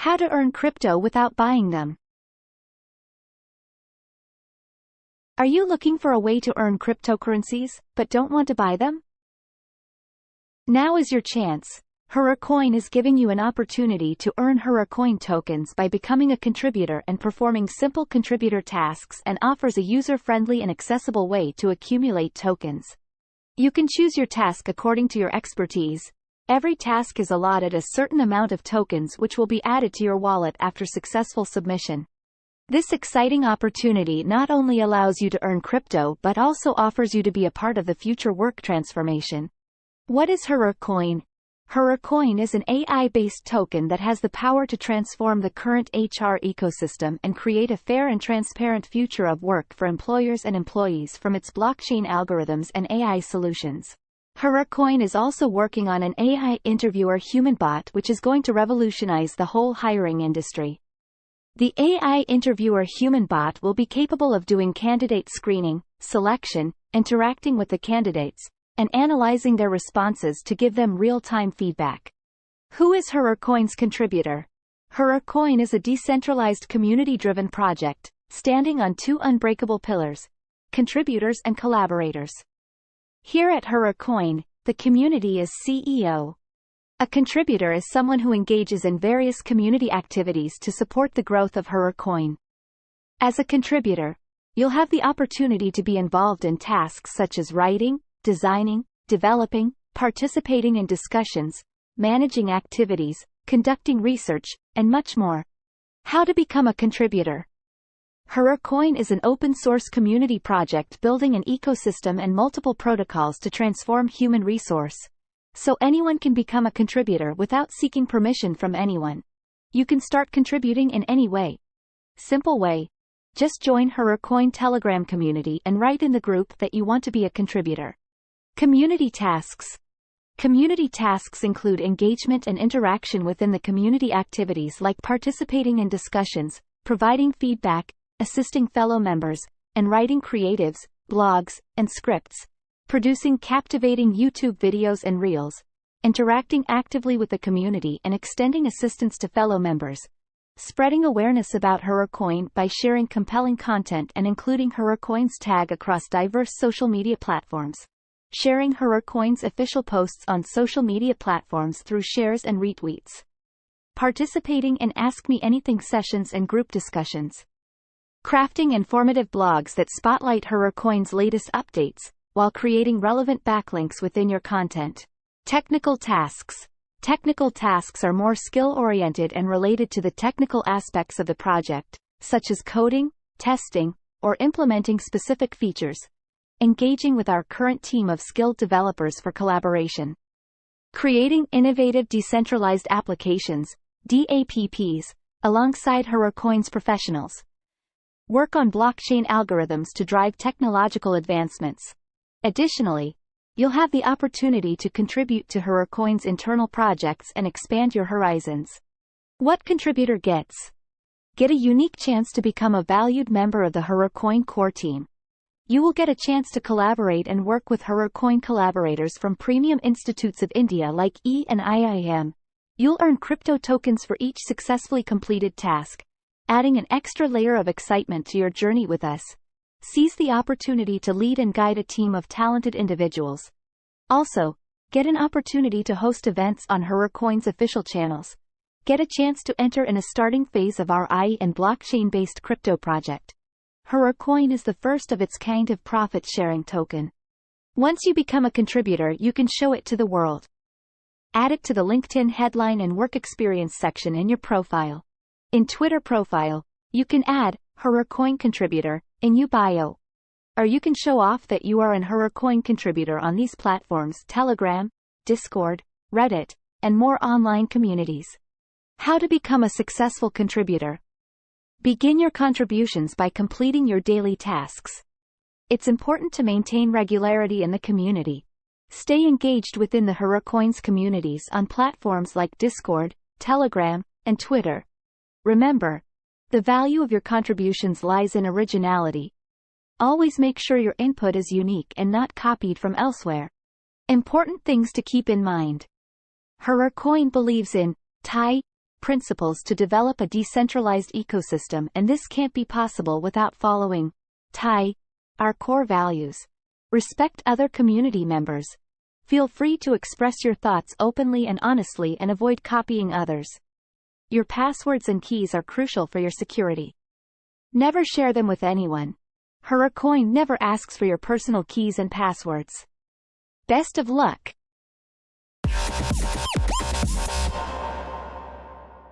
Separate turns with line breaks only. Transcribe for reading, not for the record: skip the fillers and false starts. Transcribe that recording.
How to earn crypto without buying them. Are you looking for a way to earn cryptocurrencies, but don't want to buy them? Now is your chance. Hrrkoin is giving you an opportunity to earn Hrrkoin tokens by becoming a contributor and performing simple contributor tasks, and offers a user-friendly and accessible way to accumulate tokens. You can choose your task according to your expertise. Every task is allotted a certain amount of tokens which will be added to your wallet after successful submission. This exciting opportunity not only allows you to earn crypto but also offers you to be a part of the future work transformation. What is Hrrkoin? Hrrkoin is an AI-based token that has the power to transform the current HR ecosystem and create a fair and transparent future of work for employers and employees from its blockchain algorithms and AI solutions. Hrrkoin is also working on an AI interviewer human bot which is going to revolutionize the whole hiring industry. The AI interviewer human bot will be capable of doing candidate screening, selection, interacting with the candidates, and analyzing their responses to give them real-time feedback. Who is Hrrkoin's contributor? Hrrkoin is a decentralized community-driven project, standing on two unbreakable pillars: contributors and collaborators. Here at Hrrkoin, the community is CEO. A contributor is someone who engages in various community activities to support the growth of Hrrkoin. As a contributor, you'll have the opportunity to be involved in tasks such as writing, designing, developing, participating in discussions, managing activities, conducting research, and much more. How to become a contributor? Hrrkoin is an open-source community project building an ecosystem and multiple protocols to transform human resource, so anyone can become a contributor without seeking permission from anyone. You can start contributing in any way. Simple way. Just join Hrrkoin Telegram community and write in the group that you want to be a contributor. Community tasks. Community tasks include engagement and interaction within the community activities like participating in discussions, providing feedback, assisting fellow members, and writing creatives, blogs, and scripts, producing captivating YouTube videos and reels, interacting actively with the community and extending assistance to fellow members, spreading awareness about Hrrkoin by sharing compelling content and including Hrrkoin's tag across diverse social media platforms, sharing Hrrkoin's official posts on social media platforms through shares and retweets, participating in Ask Me Anything sessions and group discussions, crafting informative blogs that spotlight Hrrkoin's latest updates, while creating relevant backlinks within your content. Technical tasks. Technical tasks are more skill-oriented and related to the technical aspects of the project, such as coding, testing, or implementing specific features, engaging with our current team of skilled developers for collaboration. Creating innovative decentralized applications, DApps, alongside Hrrkoin's professionals. Work on blockchain algorithms to drive technological advancements. Additionally, you'll have the opportunity to contribute to Hrrkoin's internal projects and expand your horizons. What contributor gets? Get a unique chance to become a valued member of the Hrrkoin core team. You will get a chance to collaborate and work with Hrrkoin collaborators from premium institutes of India like E and IIM. You'll earn crypto tokens for each successfully completed task, adding an extra layer of excitement to your journey with us. Seize the opportunity to lead and guide a team of talented individuals. Also, get an opportunity to host events on Hrrkoin's official channels. Get a chance to enter in a starting phase of our AI and blockchain-based crypto project. Hrrkoin is the first of its kind of profit-sharing token. Once you become a contributor, you can show it to the world. Add it to the LinkedIn headline and work experience section in your profile. In Twitter profile, you can add Hrrkoin contributor in your bio. Or you can show off that you are an Hrrkoin contributor on these platforms: Telegram, Discord, Reddit, and more online communities. How to become a successful contributor? Begin your contributions by completing your daily tasks. It's important to maintain regularity in the community. Stay engaged within the Hrrkoin's communities on platforms like Discord, Telegram, and Twitter. Remember, the value of your contributions lies in originality. Always make sure your input is unique and not copied from elsewhere. Important things to keep in mind. Hrrkoin believes in Thai principles to develop a decentralized ecosystem, and this can't be possible without following our core values. Respect other community members. Feel free to express your thoughts openly and honestly and avoid copying others. Your passwords and keys are crucial for your security. Never share them with anyone. Hrrkoin never asks for your personal keys and passwords. Best of luck!